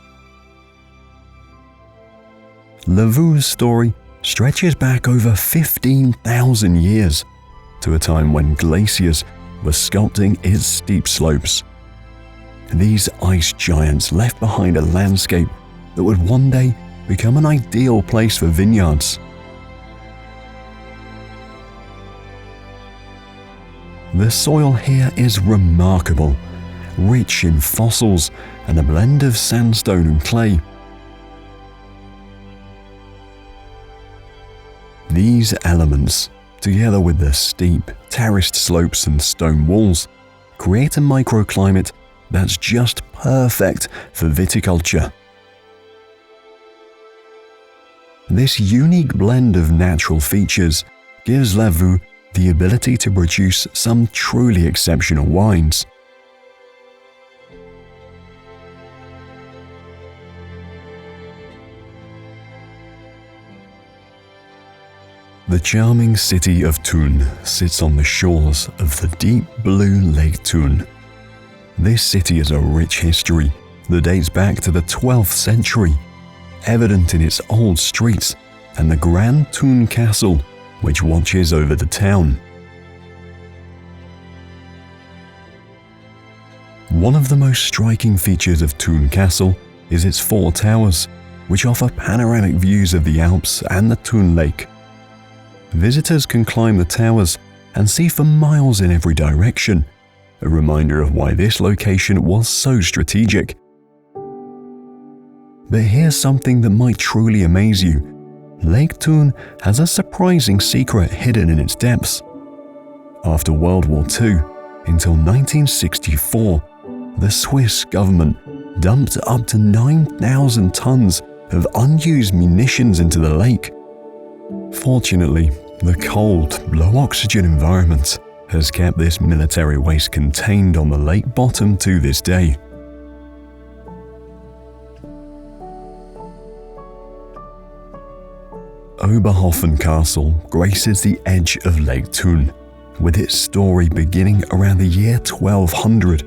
Lavaux's story stretches back over 15,000 years to a time when glaciers were sculpting its steep slopes. These ice giants left behind a landscape that would one day become an ideal place for vineyards. The soil here is remarkable, rich in fossils and a blend of sandstone and clay. These elements, together with the steep, terraced slopes and stone walls, create a microclimate that's just perfect for viticulture. This unique blend of natural features gives Lavaux the ability to produce some truly exceptional wines. The charming city of Thun sits on the shores of the deep blue Lake Thun. This city has a rich history that dates back to the 12th century, evident in its old streets and the Grand Thun Castle, which watches over the town. One of the most striking features of Thun Castle is its 4 towers, which offer panoramic views of the Alps and the Thun Lake. Visitors can climb the towers and see for miles in every direction, a reminder of why this location was so strategic. But here's something that might truly amaze you. Lake Thun has a surprising secret hidden in its depths. After World War II, until 1964, the Swiss government dumped up to 9,000 tons of unused munitions into the lake. Fortunately, the cold, low-oxygen environment has kept this military waste contained on the lake bottom to this day. Oberhofen Castle graces the edge of Lake Thun, with its story beginning around the year 1200,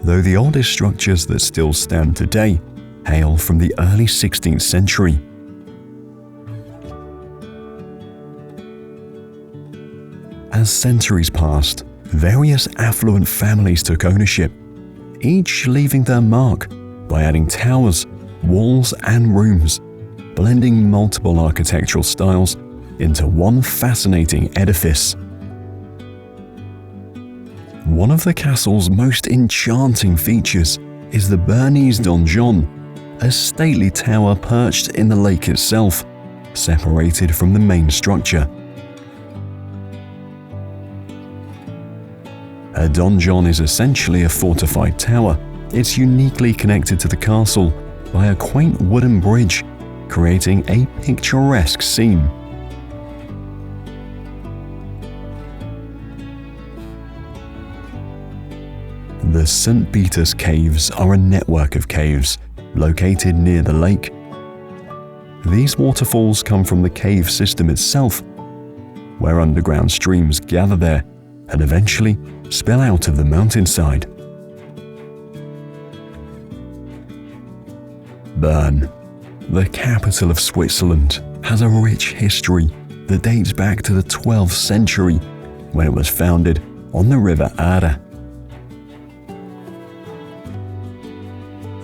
though the oldest structures that still stand today hail from the early 16th century. As centuries passed, various affluent families took ownership, each leaving their mark by adding towers, walls, and rooms, blending multiple architectural styles into one fascinating edifice. One of the castle's most enchanting features is the Bernese donjon, a stately tower perched in the lake itself, separated from the main structure. A donjon is essentially a fortified tower. It's uniquely connected to the castle by a quaint wooden bridge, creating a picturesque scene. The St. Peter's Caves are a network of caves located near the lake. These waterfalls come from the cave system itself, where underground streams gather there and eventually spill out of the mountainside. Bern, the capital of Switzerland, has a rich history that dates back to the 12th century, when it was founded on the River Aare.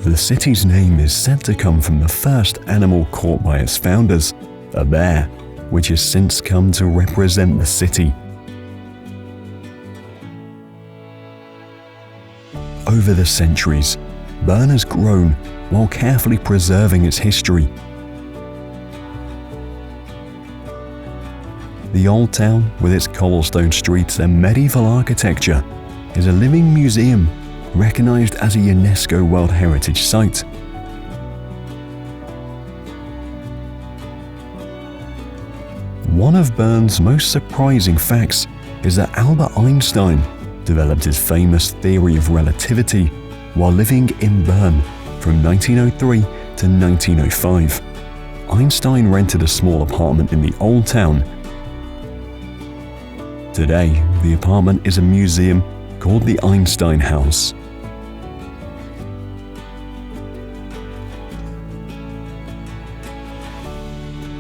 The city's name is said to come from the first animal caught by its founders, a bear, which has since come to represent the city. Over the centuries, Bern has grown while carefully preserving its history. The Old Town, with its cobblestone streets and medieval architecture, is a living museum recognized as a UNESCO World Heritage Site. One of Bern's most surprising facts is that Albert Einstein developed his famous theory of relativity while living in Bern from 1903 to 1905. Einstein rented a small apartment in the Old Town. Today, the apartment is a museum called the Einstein House.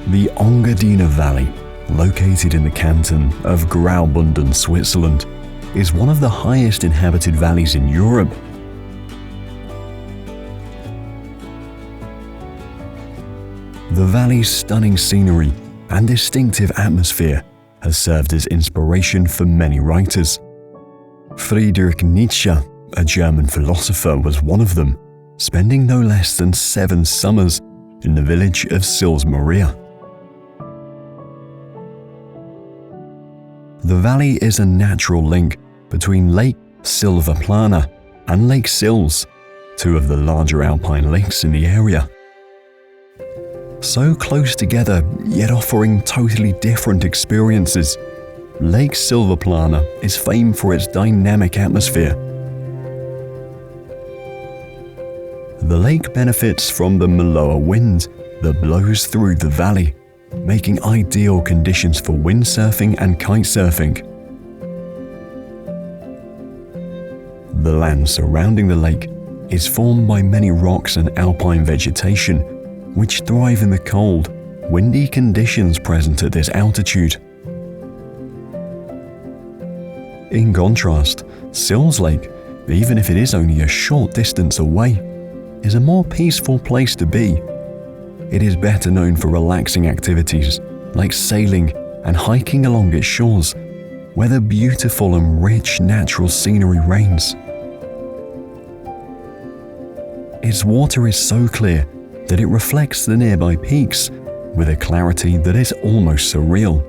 The Engadiner Valley, located in the canton of Graubünden, Switzerland, is one of the highest inhabited valleys in Europe. The valley's stunning scenery and distinctive atmosphere has served as inspiration for many writers. Friedrich Nietzsche, a German philosopher, was one of them, spending no less than 7 summers in the village of Sils-Maria. The valley is a natural link between Lake Silvaplana and Lake Sils, 2 of the larger alpine lakes in the area. So close together, yet offering totally different experiences, Lake Silvaplana is famed for its dynamic atmosphere. The lake benefits from the Maloa wind that blows through the valley, making ideal conditions for windsurfing and kitesurfing. The land surrounding the lake is formed by many rocks and alpine vegetation, which thrive in the cold, windy conditions present at this altitude. In contrast, Sils Lake, even if it is only a short distance away, is a more peaceful place to be. It is better known for relaxing activities like sailing and hiking along its shores, where the beautiful and rich natural scenery reigns. Its water is so clear that it reflects the nearby peaks with a clarity that is almost surreal.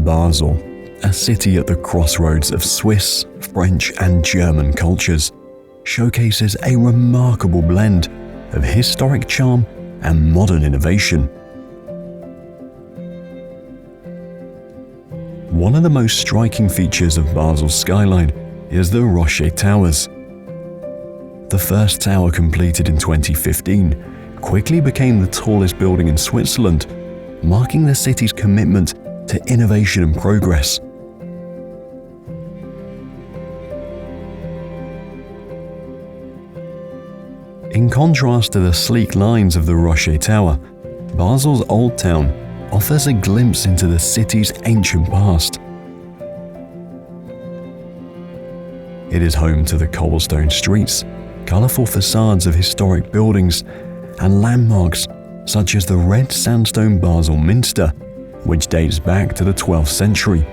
Basel, a city at the crossroads of Swiss, French, and German cultures, showcases a remarkable blend of historic charm and modern innovation. One of the most striking features of Basel's skyline is the Rocher Towers. The first tower, completed in 2015, quickly became the tallest building in Switzerland, marking the city's commitment to innovation and progress. In contrast to the sleek lines of the Rocher Tower, Basel's Old Town offers a glimpse into the city's ancient past. It is home to the cobblestone streets, colourful facades of historic buildings, and landmarks such as the red sandstone Basel Minster, which dates back to the 12th century.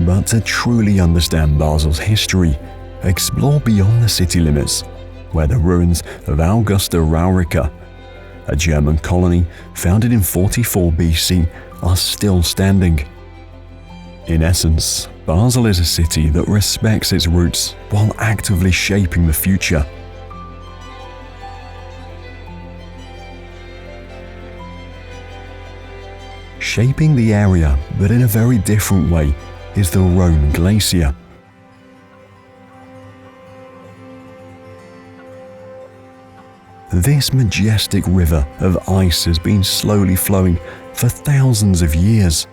But to truly understand Basel's history, explore beyond the city limits, where the ruins of Augusta Raurica, a German colony founded in 44 BC, are still standing. In essence, Basel is a city that respects its roots while actively shaping the future. Shaping the area, but in a very different way, is the Rhine Glacier. This majestic river of ice has been slowly flowing for thousands of years.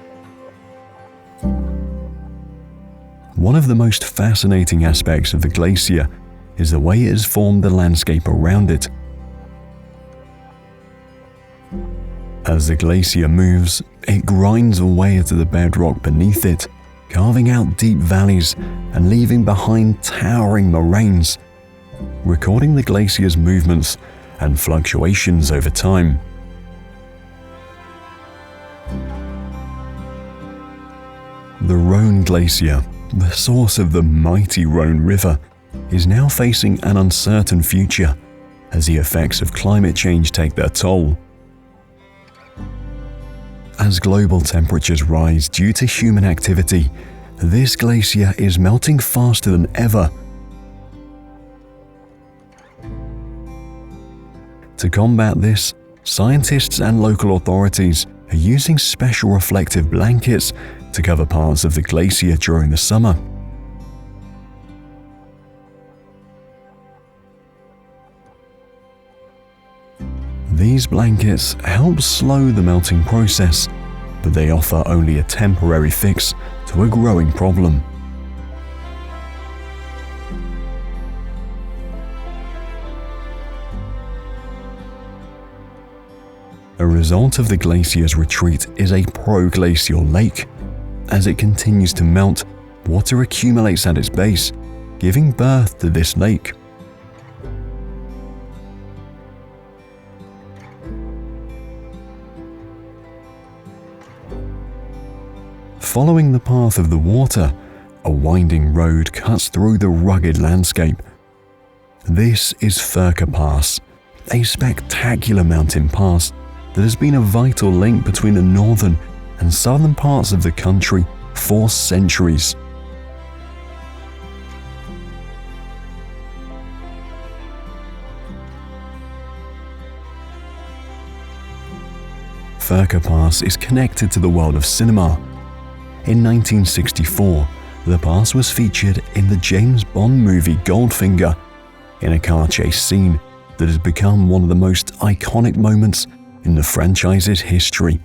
One of the most fascinating aspects of the glacier is the way it has formed the landscape around it. As the glacier moves, it grinds away into the bedrock beneath it, carving out deep valleys and leaving behind towering moraines, recording the glacier's movements and fluctuations over time. The Rhone Glacier, the source of the mighty Rhone River, is now facing an uncertain future as the effects of climate change take their toll. As global temperatures rise due to human activity, this glacier is melting faster than ever. To combat this, scientists and local authorities are using special reflective blankets to cover parts of the glacier during the summer. These blankets help slow the melting process, but they offer only a temporary fix to a growing problem. A result of the glacier's retreat is a proglacial lake. As it continues to melt, water accumulates at its base, giving birth to this lake. Following the path of the water, a winding road cuts through the rugged landscape. This is Furka Pass, a spectacular mountain pass that has been a vital link between the northern and southern parts of the country for centuries. Furka Pass is connected to the world of cinema. In 1964, the pass was featured in the James Bond movie Goldfinger, in a car chase scene that has become one of the most iconic moments in the franchise's history.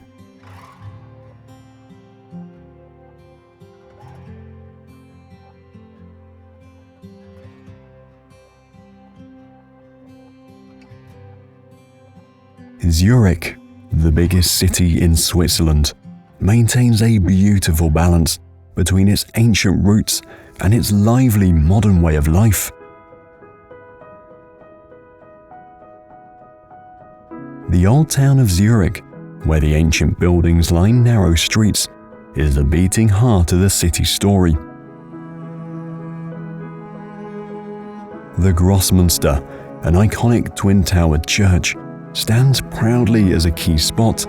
Zurich, the biggest city in Switzerland, maintains a beautiful balance between its ancient roots and its lively modern way of life. The old town of Zurich, where the ancient buildings line narrow streets, is the beating heart of the city's story. The Grossmünster, an iconic twin-towered church, stands proudly as a key spot.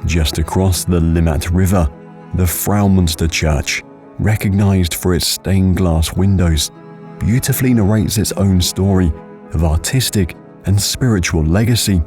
Just across the Limmat River, the Fraumünster Church, recognized for its stained glass windows, beautifully narrates its own story of artistic and spiritual legacy.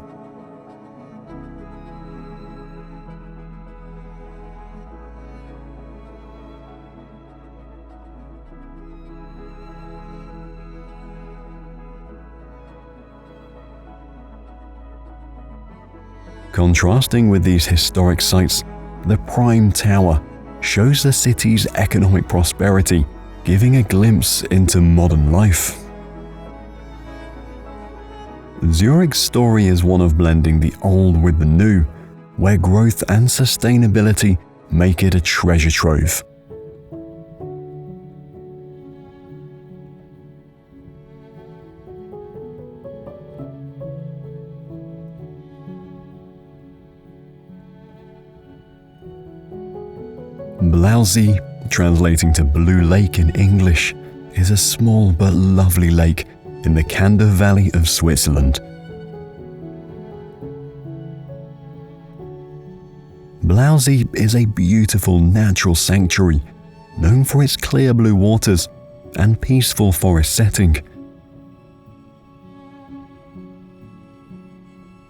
Contrasting with these historic sites, the Prime Tower shows the city's economic prosperity, giving a glimpse into modern life. Zurich's story is one of blending the old with the new, where growth and sustainability make it a treasure trove. Blausee, translating to Blue Lake in English, is a small but lovely lake in the Kander Valley of Switzerland. Blausee is a beautiful natural sanctuary known for its clear blue waters and peaceful forest setting.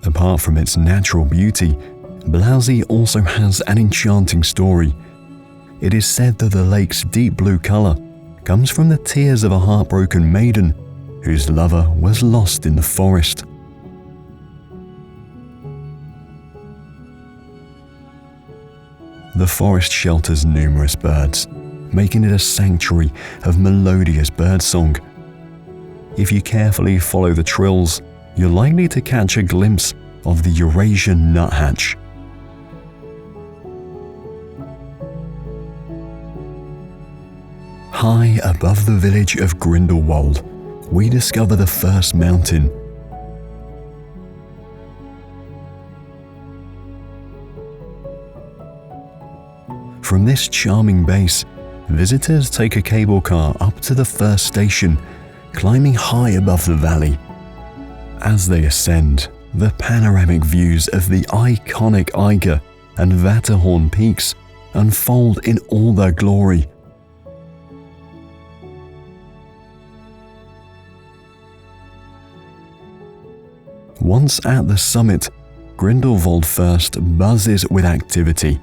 Apart from its natural beauty, Blausee also has an enchanting story. It is said that the lake's deep blue color comes from the tears of a heartbroken maiden whose lover was lost in the forest. The forest shelters numerous birds, making it a sanctuary of melodious birdsong. If you carefully follow the trills, you're likely to catch a glimpse of the Eurasian nuthatch. High above the village of Grindelwald, we discover the first mountain. From this charming base, visitors take a cable car up to the first station, climbing high above the valley. As they ascend, the panoramic views of the iconic Eiger and Wetterhorn peaks unfold in all their glory. Once at the summit, Grindelwald first buzzes with activity.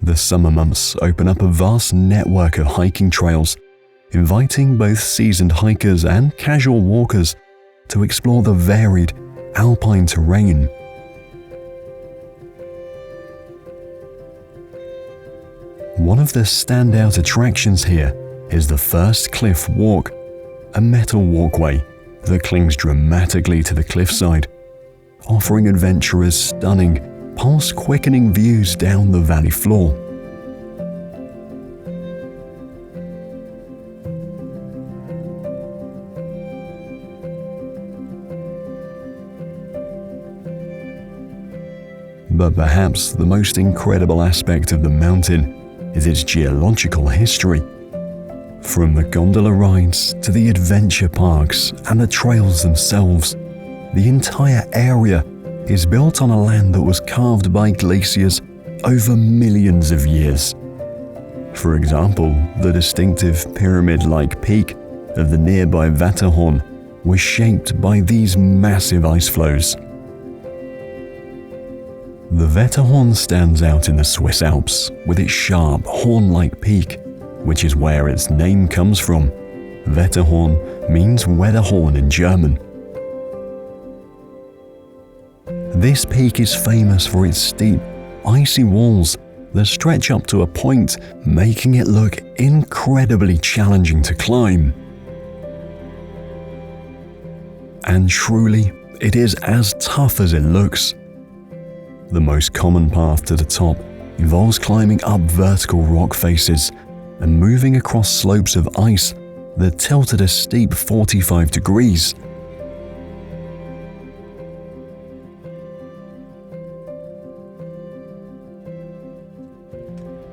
The summer months open up a vast network of hiking trails, inviting both seasoned hikers and casual walkers to explore the varied Alpine terrain. One of the standout attractions here is the first cliff walk, a metal walkway that clings dramatically to the cliffside, offering adventurers stunning, pulse-quickening views down the valley floor. But perhaps the most incredible aspect of the mountain is its geological history. From the gondola rides to the adventure parks and the trails themselves, the entire area is built on a land that was carved by glaciers over millions of years. For example, the distinctive pyramid-like peak of the nearby Wetterhorn was shaped by these massive ice flows. The Wetterhorn stands out in the Swiss Alps with its sharp, horn-like peak, which is where its name comes from. Wetterhorn means weather horn in German. This peak is famous for its steep, icy walls that stretch up to a point, making it look incredibly challenging to climb. And truly, it is as tough as it looks. The most common path to the top involves climbing up vertical rock faces and moving across slopes of ice that tilt at a steep 45 degrees.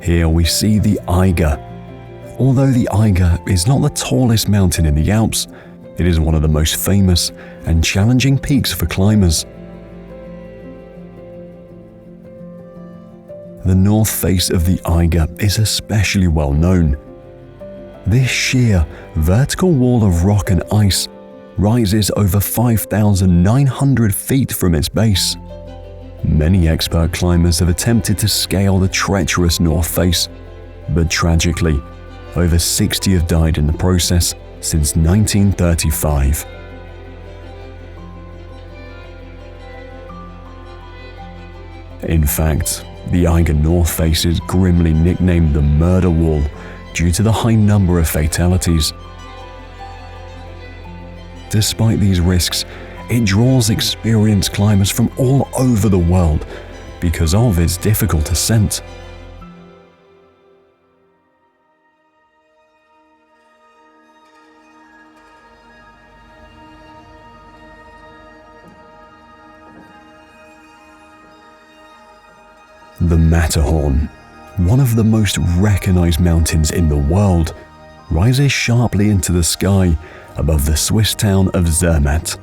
Here we see the Eiger. Although the Eiger is not the tallest mountain in the Alps, it is one of the most famous and challenging peaks for climbers. The north face of the Eiger is especially well known. This sheer, vertical wall of rock and ice rises over 5,900 feet from its base. Many expert climbers have attempted to scale the treacherous north face, but tragically, over 60 have died in the process since 1935. In fact, the Eiger North face is grimly nicknamed the Murder Wall due to the high number of fatalities. Despite these risks, it draws experienced climbers from all over the world because of its difficult ascent. The Matterhorn, one of the most recognized mountains in the world, rises sharply into the sky above the Swiss town of Zermatt.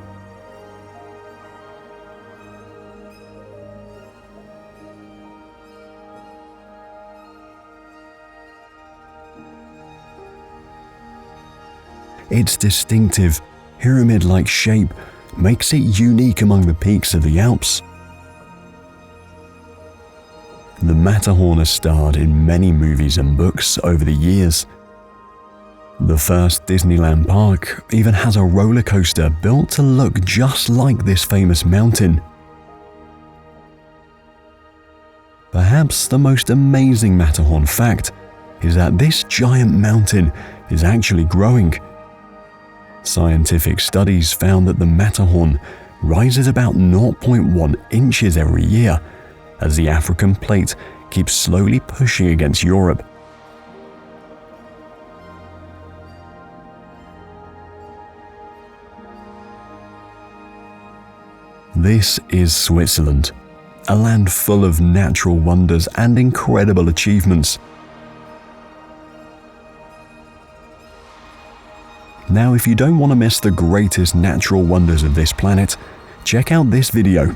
Its distinctive, pyramid-like shape makes it unique among the peaks of the Alps. The Matterhorn has starred in many movies and books over the years. The first Disneyland park even has a roller coaster built to look just like this famous mountain. Perhaps the most amazing Matterhorn fact is that this giant mountain is actually growing. Scientific studies found that the Matterhorn rises about 0.1 inches every year, as the African plate keeps slowly pushing against Europe. This is Switzerland, a land full of natural wonders and incredible achievements. Now, if you don't want to miss the greatest natural wonders of this planet, check out this video